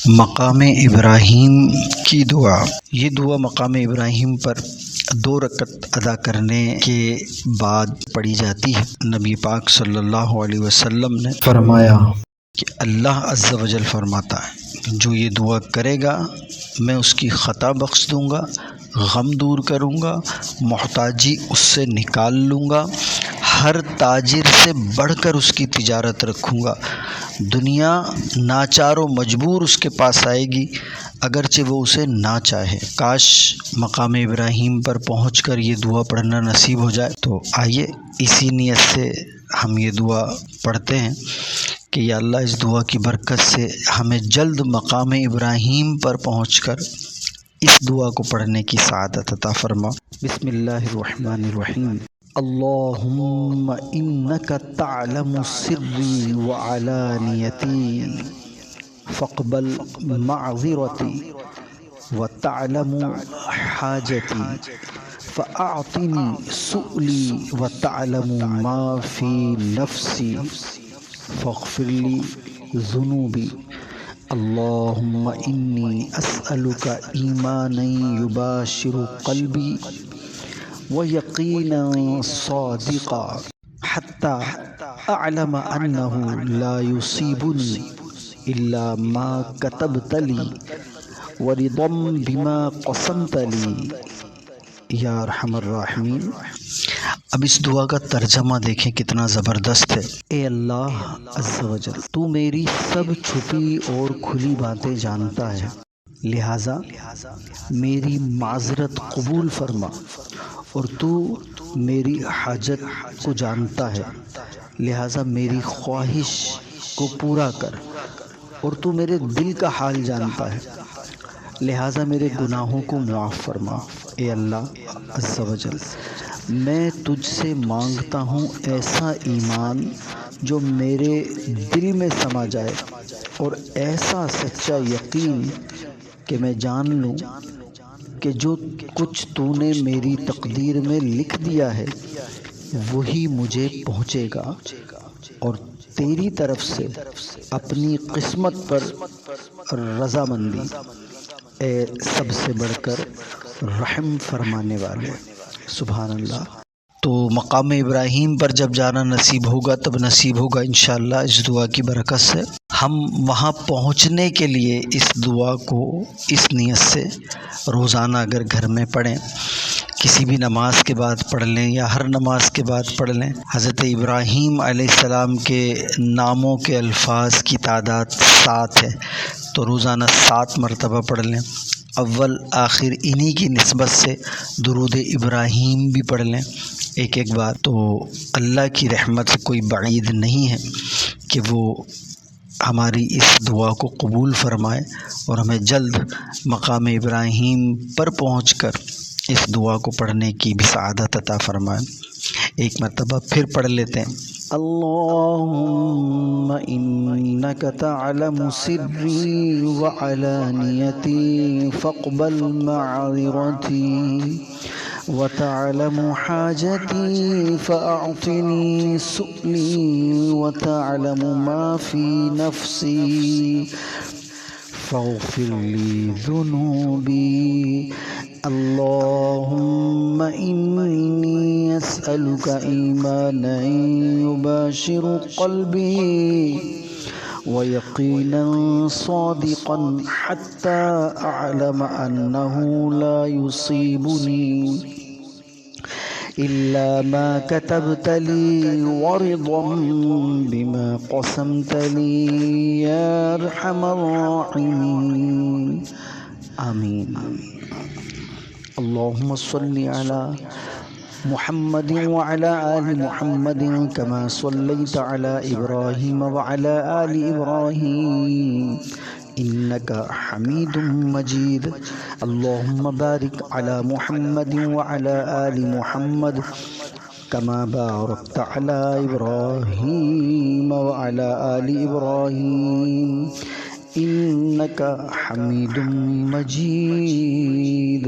مقام ابراہیم کی دعا۔ یہ دعا مقام ابراہیم پر 2 رکعت ادا کرنے کے بعد پڑھی جاتی ہے۔ نبی پاک صلی اللہ علیہ وسلم نے فرمایا کہ اللہ عز و جل فرماتا ہے جو یہ دعا کرے گا میں اس کی خطا بخش دوں گا، غم دور کروں گا، محتاجی اس سے نکال لوں گا، ہر تاجر سے بڑھ کر اس کی تجارت رکھوں گا، دنیا ناچار و مجبور اس کے پاس آئے گی اگرچہ وہ اسے نہ چاہے۔ کاش مقام ابراہیم پر پہنچ کر یہ دعا پڑھنا نصیب ہو جائے۔ تو آئیے اسی نیت سے ہم یہ دعا پڑھتے ہیں کہ یا اللہ اس دعا کی برکت سے ہمیں جلد مقام ابراہیم پر پہنچ کر اس دعا کو پڑھنے کی سعادت عطا فرما۔ بسم اللہ الرحمن الرحیم۔ اللہم انک تعلم سری وعلانیتی فاقبل معذرتی وتعلم حاجتی فاعطنی سؤلی وتعلم ما فی نفسی فاغفر لی ذنوبی۔ اللہم انی اسألک ایمانا یباشر قلبی ویقینا صادقا حتی اعلم انہ لا یصیبنی الا ما کتبت لی ورضا بما قسمت لی یا ارحم الراحمین۔ اب اس دعا کا ترجمہ دیکھیں کتنا زبردست ہے۔ اے اللہ عز و جل تو میری سب چھپی اور کھلی باتیں جانتا ہے، لہٰذا میری معذرت قبول فرما، اور تو میری حاجت کو جانتا ہے لہٰذا میری خواہش کو پورا کر، اور تو میرے دل کا حال جانتا ہے لہٰذا میرے گناہوں کو معاف فرما۔ اے اللہ عز و جل میں تجھ سے مانگتا ہوں ایسا ایمان جو میرے دل میں سما جائے، اور ایسا سچا یقین کہ میں جان لوں کہ جو کچھ تو نے میری تقدیر میں لکھ دیا ہے وہی مجھے پہنچے گا، اور تیری طرف سے اپنی قسمت پر رضامندی، اے سب سے بڑھ کر رحم فرمانے والے۔ سبحان اللہ۔ تو مقام ابراہیم پر جب جانا نصیب ہوگا تب نصیب ہوگا انشاءاللہ اس دعا کی برکت سے۔ ہم وہاں پہنچنے کے لیے اس دعا کو اس نیت سے روزانہ اگر گھر میں پڑھیں، کسی بھی نماز کے بعد پڑھ لیں یا ہر نماز کے بعد پڑھ لیں۔ حضرت ابراہیم علیہ السلام کے ناموں کے الفاظ کی تعداد 7 ہے، تو روزانہ 7 مرتبہ پڑھ لیں۔ اول آخر انہی کی نسبت سے درود ابراہیم بھی پڑھ لیں ایک بار، تو اللہ کی رحمت سے کوئی بعید نہیں ہے کہ وہ ہماری اس دعا کو قبول فرمائے اور ہمیں جلد مقام ابراہیم پر پہنچ کر اس دعا کو پڑھنے کی بھی سعادت عطا فرمائے۔ ایک مرتبہ پھر پڑھ لیتے ہیں۔ اللہم انک تعلم سری وعلانیتی فاقبل معذرتی وتعلم حاجتی فاعطنی سؤلی وتعلم ما فی نفسی فاغفر لی ذنوبی۔ اللہم انی اسألک ایمانا یباشر قلبی ویقینا صادقا حتی اعلم انہ لا یصیبنی الا ما كتبت لي ورضا بما قسمت لي يا ارحم الراحمين آمین۔ اللهم صل على محمد وعلى آل محمد كما صليت على إبراهيم وعلى آل إبراهيم إنك حميد مجيد۔ اللهم بارك على محمد وعلى آل محمد كما باركت على إبراهيم وعلى آل إبراهيم إنك حميد مجيد۔